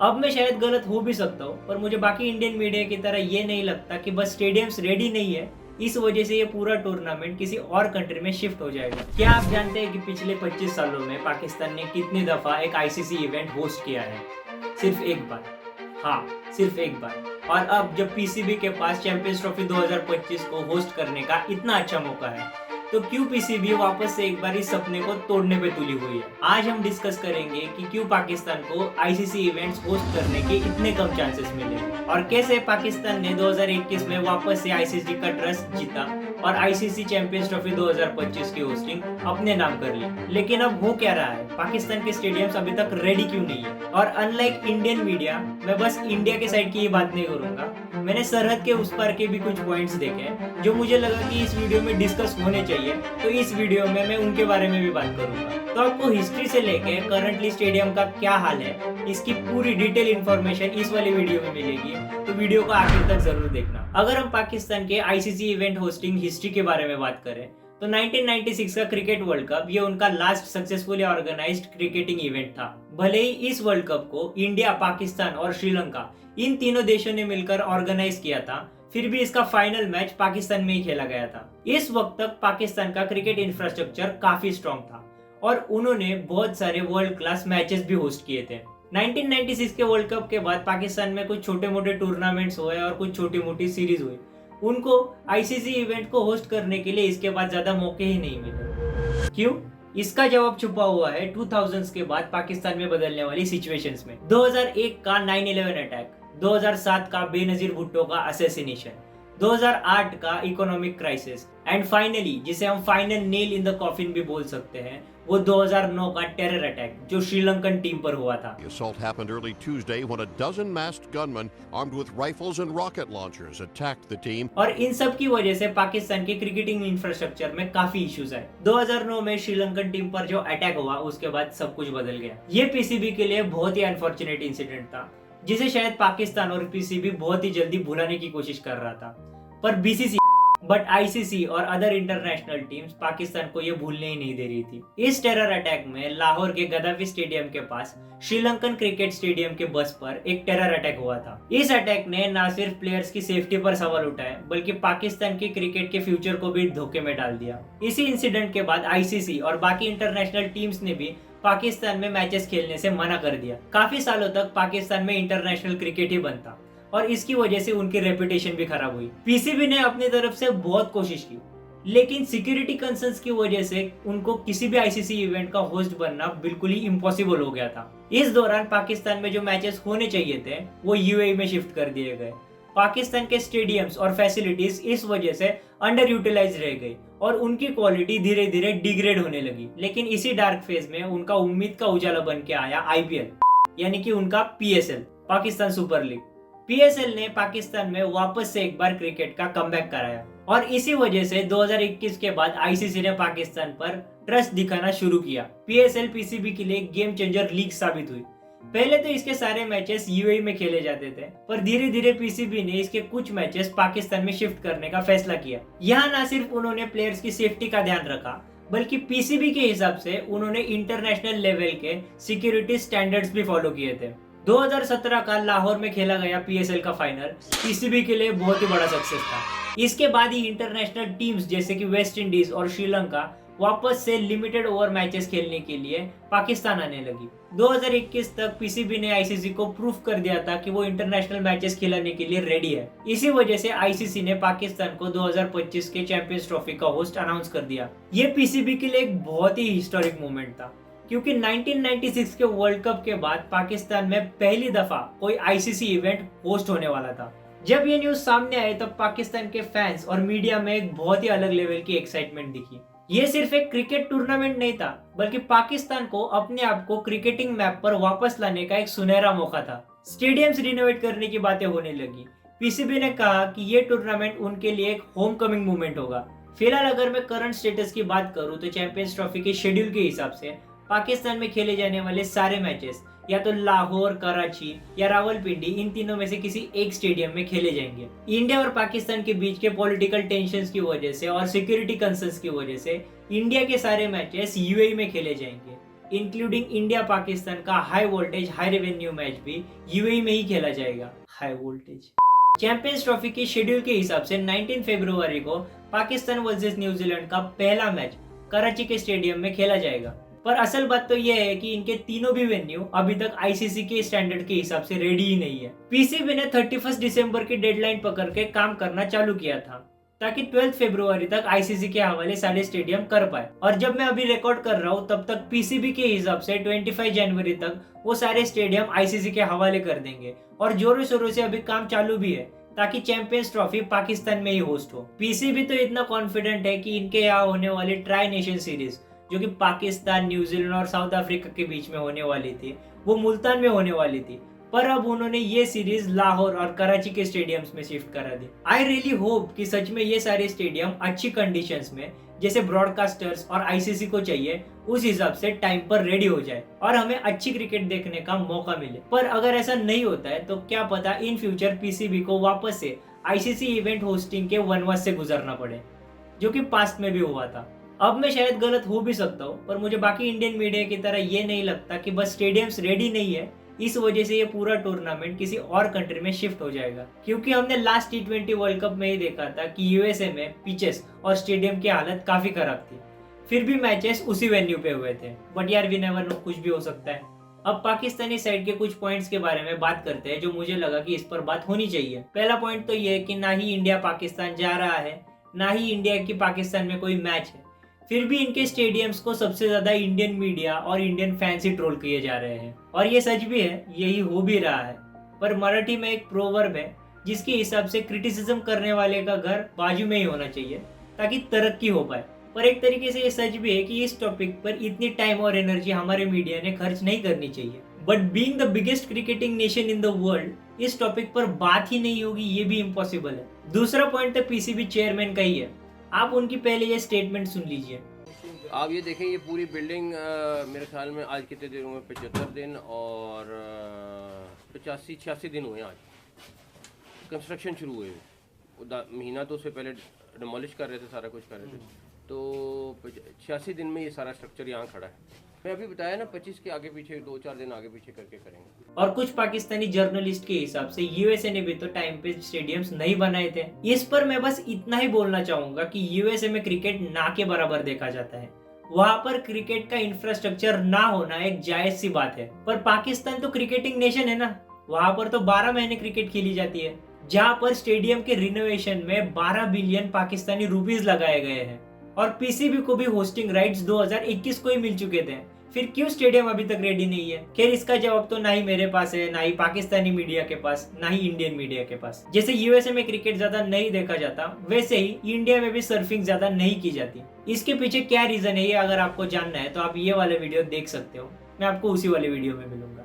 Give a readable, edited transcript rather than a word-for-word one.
अब मैं शायद गलत हो भी सकता हूँ, पर मुझे बाकी इंडियन मीडिया की तरह ये नहीं लगता कि बस स्टेडियम्स रेडी नहीं है, इस वजह से ये पूरा टूर्नामेंट किसी और कंट्री में शिफ्ट हो जाएगा। क्या आप जानते हैं कि पिछले 25 सालों में पाकिस्तान ने कितनी दफा एक आईसीसी इवेंट होस्ट किया है? सिर्फ एक बार। हाँ, सिर्फ एक बार। और अब जब पीसीबी के पास चैंपियंस ट्रॉफी 2025 को होस्ट करने का इतना अच्छा मौका है, तो क्यों पीसीबी वापस से एक बार इस सपने को तोड़ने पे तुली हुई है? आज हम डिस्कस करेंगे कि क्यों पाकिस्तान को आईसीसी इवेंट्स होस्ट करने के इतने कम चांसेस मिले और कैसे पाकिस्तान ने 2021 में वापस से आईसीसी का ट्रस्ट जीता और आईसीसी चैंपियंस ट्रॉफी 2025 की होस्टिंग अपने नाम कर ली। लेकिन अब हो क्या रहा है? पाकिस्तान के स्टेडियम्स अभी तक रेडी क्यों नहीं है? और अनलाइक इंडियन मीडिया, मैं बस इंडिया के साइड की ही बात नहीं करूंगा। मैंने सरहद के उस पार के भी कुछ पॉइंट्स देखे जो मुझे लगा कि इस वीडियो में डिस्कस होने चाहिए, तो इस वीडियो में मैं उनके बारे में भी बात करूंगा। तो आपको हिस्ट्री से लेके करंटली स्टेडियम का क्या हाल है, इसकी पूरी डिटेल इंफॉर्मेशन इस वाले वीडियो में मिलेगी, तो वीडियो को आखिर तक जरूर देखना। अगर हम पाकिस्तान के आईसीसी इवेंट होस्टिंग हिस्ट्री के बारे में बात करें तो 1996 का क्रिकेट वर्ल्ड कप ये उनका last successfully organised cricketing event था। भले ही इस वर्ल्ड कप को इंडिया, पाकिस्तान और श्रीलंका इन तीनों देशों ने मिलकर ऑर्गेनाइज किया था, फिर भी इसका फाइनल मैच पाकिस्तान में ही खेला गया था। इस वक्त तक पाकिस्तान का क्रिकेट इंफ्रास्ट्रक्चर काफी स्ट्रॉन्ग था और उन्होंने बहुत सारे वर्ल्ड क्लास मैचेस भी होस्ट किए थे। 1996 के वर्ल्ड कप के बाद पाकिस्तान में कुछ छोटे मोटे टूर्नामेंट्स हुए और कुछ छोटी मोटी सीरीज हुई। उनको आईसीसी इवेंट को होस्ट करने के लिए इसके बाद ज्यादा मौके ही नहीं मिले। क्यों? इसका जवाब छुपा हुआ है 2000s के बाद पाकिस्तान में बदलने वाली सिचुएशंस में। 2001 का 9/11 अटैक, 2007 का बेनजीर भुट्टो का असैसिनेशन, 2008 का इकोनॉमिक क्राइसिस एंड फाइनली जिसे हम final nail in the coffin भी बोल सकते हैं, वो 2009 का टेरर अटैक जो श्रीलंकन टीम पर हुआ था। The assault happened early Tuesday when a dozen masked gunmen armed with rifles and rocket launchers attacked the team. और इन सब की वजह से पाकिस्तान के क्रिकेटिंग इंफ्रास्ट्रक्चर में काफी इश्यूज आए। 2009 में श्रीलंकन टीम पर जो अटैक हुआ उसके बाद सब कुछ बदल गया। ये पीसीबी के लिए बहुत ही अनफॉर्चुनेट इंसिडेंट था, जिसे शायद पाकिस्तान और पीसीबी बहुत ही जल्दी भुलाने की कोशिश कर रहा था, पर बीसीसी बट आईसीसी और अदर इंटरनेशनल टीम्स पाकिस्तान को ये भूलने ही नहीं दे रही थी। इस टेरर अटैक में लाहौर के गद्दाफी स्टेडियम के पास श्रीलंकन क्रिकेट स्टेडियम के बस पर एक टेरर अटैक हुआ था। इस अटैक ने न सिर्फ प्लेयर्स की सेफ्टी पर सवाल उठाए, बल्कि पाकिस्तान के क्रिकेट के फ्यूचर को भी धोखे में डाल दिया। इसी इंसिडेंट के बाद आईसीसी और बाकी इंटरनेशनल टीम्स ने भी पाकिस्तान में मैचेस खेलने से मना कर दिया। काफी सालों तक पाकिस्तान में इंटरनेशनल क्रिकेट ही बनता और इसकी वजह से उनकी रेपुटेशन भी खराब हुई। पीसीबी ने अपनी तरफ से बहुत कोशिश की, लेकिन सिक्योरिटी कंसर्न्स की वजह से उनको किसी भी आईसीसी इवेंट का होस्ट बनना बिल्कुल ही इम्पॉसिबल हो गया था। इस दौरान पाकिस्तान में जो मैचेस होने चाहिए थे वो यूएई में शिफ्ट कर दिए गए। पाकिस्तान के स्टेडियम्स और फैसिलिटीज इस वजह से अंडर यूटिलाइज रह गई और उनकी क्वालिटी धीरे धीरे डिग्रेड होने लगी। लेकिन इसी डार्क फेज में उनका उम्मीद का उजाला बन के आया आईपीएल, यानी कि उनका PSL, Pakistan super league. PSL ने पाकिस्तान में वापस से एक बार क्रिकेट का कमबैक कराया और इसी वजह से 2021 के बाद आईसीसी ने पाकिस्तान पर ट्रस्ट दिखाना शुरू किया। पीएसएल पीसीबी के लिए गेम चेंजर लीग साबित हुई। पहले तो इसके सारे मैचेस यूएई में खेले जाते थे, पर धीरे धीरे पीसीबी ने इसके कुछ मैचेस पाकिस्तान में शिफ्ट करने का फैसला किया। यहाँ न सिर्फ उन्होंने प्लेयर्स की सेफ्टी का ध्यान रखा, बल्कि पीसीबी के हिसाब से उन्होंने इंटरनेशनल लेवल के सिक्योरिटी स्टैंडर्ड्स भी फॉलो किए थे। 2017 का लाहौर में खेला गया पीएसएल का फाइनल पीसीबी के लिए बहुत ही बड़ा सक्सेस था। इसके बाद ही इंटरनेशनल टीम्स जैसे कि वेस्ट इंडीज और श्रीलंका वापस से लिमिटेड ओवर मैचेस खेलने के लिए पाकिस्तान आने लगी। 2021 तक पीसीबी ने आईसीसी को प्रूफ कर दिया था कि वो इंटरनेशनल मैचेस खिलाने के लिए रेडी है। इसी वजह से आईसीसी ने पाकिस्तान को 2025 के चैंपियंस ट्रॉफी का होस्ट अनाउंस कर दिया। ये पीसीबी के लिए एक बहुत ही हिस्टोरिक मोमेंट था, क्योंकि 1996 के वर्ल्ड कप के बाद पाकिस्तान में पहली दफा कोई आईसीसी इवेंट होस्ट होने वाला था। जब ये न्यूज सामने आए तब पाकिस्तान के फैंस और मीडिया में एक बहुत ही अलग लेवल की एक्साइटमेंट दिखी। ये सिर्फ एक क्रिकेट टूर्नामेंट नहीं था, बल्कि पाकिस्तान को अपने आप को क्रिकेटिंग मैप पर वापस लाने का एक सुनहरा मौका था। स्टेडियम्स रिनोवेट करने की बातें होने लगी। पीसीबी ने कहा कि ये टूर्नामेंट उनके लिए एक होम कमिंग मूवमेंट होगा। फिलहाल अगर मैं करंट स्टेटस की बात करूं तो चैंपियंस ट्रॉफी के शेड्यूल के हिसाब से पाकिस्तान में खेले जाने वाले सारे मैचेस या तो लाहौर, कराची या रावलपिंडी, इन तीनों में से किसी एक स्टेडियम में खेले जाएंगे। इंडिया और पाकिस्तान के बीच के पॉलिटिकल टेंशंस की वजह से और सिक्योरिटी कंसर्न्स की वजह से इंडिया के सारे मैचेस यूएई में खेले जाएंगे। इंक्लूडिंग इंडिया पाकिस्तान का high voltage high revenue match भी यूएई में ही खेला जाएगा। हाई वोल्टेज चैंपियंस ट्रॉफी के शेड्यूल के हिसाब से 19 फरवरी को पाकिस्तान वर्सेस न्यूजीलैंड का पहला मैच कराची के स्टेडियम में खेला जाएगा। पर असल बात तो यह है कि इनके तीनों भी वेन्यू अभी तक आईसीसी के स्टैंडर्ड के हिसाब से रेडी ही नहीं है। पीसीबी ने 31 दिसंबर की डेडलाइन पकड़ के काम करना चालू किया था ताकि 12 फरवरी तक आईसीसी के हवाले सारे स्टेडियम कर पाए, और जब मैं अभी रिकॉर्ड कर रहा हूँ तब तक पीसीबी के हिसाब से 25 जनवरी तक वो सारे स्टेडियम आईसीसी के हवाले कर देंगे और जोरों शोरों से अभी काम चालू भी है ताकि चैंपियंस ट्रॉफी पाकिस्तान में ही होस्ट हो। पीसीबी तो इतना कॉन्फिडेंट है कि इनके यहाँ होने वाली ट्राई नेशन सीरीज जो कि पाकिस्तान, न्यूजीलैंड और साउथ अफ्रीका के बीच में होने वाली थी, वो मुल्तान में होने वाली थी, पर अब उन्होंने ये सीरीज लाहौर और कराची के स्टेडियम्स में शिफ्ट करा दी। आई रियली होप कि सच में ये सारे स्टेडियम अच्छी कंडीशंस में, जैसे ब्रॉडकास्टर्स और आईसीसी को चाहिए उस हिसाब से टाइम पर रेडी हो जाए और हमें अच्छी क्रिकेट देखने का मौका मिले। पर अगर ऐसा नहीं होता है तो क्या पता इन फ्यूचर पीसीबी को वापस से आईसीसी इवेंट होस्टिंग के वनवास से गुजरना पड़े, जो कि पास्ट में भी हुआ था। अब मैं शायद गलत हो भी सकता हूँ, पर मुझे बाकी इंडियन मीडिया की तरह ये नहीं लगता कि बस स्टेडियम्स रेडी नहीं है इस वजह से ये पूरा टूर्नामेंट किसी और कंट्री में शिफ्ट हो जाएगा, क्योंकि हमने लास्ट T20 वर्ल्ड कप में ही देखा था कि यूएसए में पिचेस और स्टेडियम की हालत काफी खराब थी, फिर भी मैचेस उसी वेन्यू पे हुए थे। बट यार वी नेवर नो, कुछ भी हो सकता है। अब पाकिस्तानी साइड के कुछ पॉइंट्स के बारे में बात करते हैं जो मुझे लगा कि इस पर बात होनी चाहिए। पहला पॉइंट तो ये है कि ना ही इंडिया पाकिस्तान जा रहा है, ना ही इंडिया की पाकिस्तान में कोई मैच है, फिर भी इनके स्टेडियम्स को सबसे ज्यादा इंडियन मीडिया और इंडियन फैंस ही ट्रोल किए जा रहे हैं, और ये सच भी है, यही हो भी रहा है। पर मराठी में एक प्रोवर्ब है जिसके हिसाब से क्रिटिसिज्म करने वाले का घर बाजू में ही होना चाहिए ताकि तरक्की हो पाए। पर एक तरीके से ये सच भी है कि इस टॉपिक पर इतनी टाइम और एनर्जी हमारे मीडिया ने खर्च नहीं करनी चाहिए। But being the biggest cricketing nation in the world, इस टॉपिक पर बात ही नहीं होगी ये भी इम्पॉसिबल है। दूसरा पॉइंट तो पीसीबी चेयरमैन का ही है, आप उनकी पहले ये स्टेटमेंट सुन लीजिए। आप ये देखें, ये पूरी बिल्डिंग मेरे ख्याल में आज कितने दिन हुए, 75 दिन और 85-86 दिन हुए आज कंस्ट्रक्शन शुरू हुए। महीना तो उससे पहले डिमोलिश कर रहे थे, सारा कुछ कर रहे थे, तो 86 दिन में ये सारा स्ट्रक्चर यहाँ खड़ा है। मैं अभी बताया ना, 25 के आगे पीछे 2-4 दिन आगे पीछे करके करेंगे। और कुछ पाकिस्तानी जर्नलिस्ट के हिसाब से यूएसए ने भी तो टाइम पे स्टेडियम्स नहीं बनाए थे। इस पर मैं बस इतना ही बोलना चाहूंगा कि यूएसए में क्रिकेट ना के बराबर देखा जाता है, वहाँ पर क्रिकेट का इंफ्रास्ट्रक्चर ना होना एक जायज सी बात है। पर पाकिस्तान तो क्रिकेटिंग नेशन है ना, वहाँ पर तो 12 महीने क्रिकेट खेली जाती है, जहाँ पर स्टेडियम के रिनोवेशन में 12 बिलियन पाकिस्तानी रुपीज लगाए गए हैं, और पीसीबी को भी होस्टिंग राइट्स 2021 को ही मिल चुके थे। फिर क्यों स्टेडियम अभी तक रेडी नहीं है? खैर इसका जवाब तो ना ही मेरे पास है, ना ही पाकिस्तानी मीडिया के पास, ना ही इंडियन मीडिया के पास। जैसे यूएसए में क्रिकेट ज्यादा नहीं देखा जाता, वैसे ही इंडिया में भी सर्फिंग ज्यादा नहीं की जाती। इसके पीछे क्या रीजन है, ये अगर आपको जानना है तो आप ये वाला वीडियो देख सकते हो, मैं आपको उसी वाले वीडियो में मिलूंगा।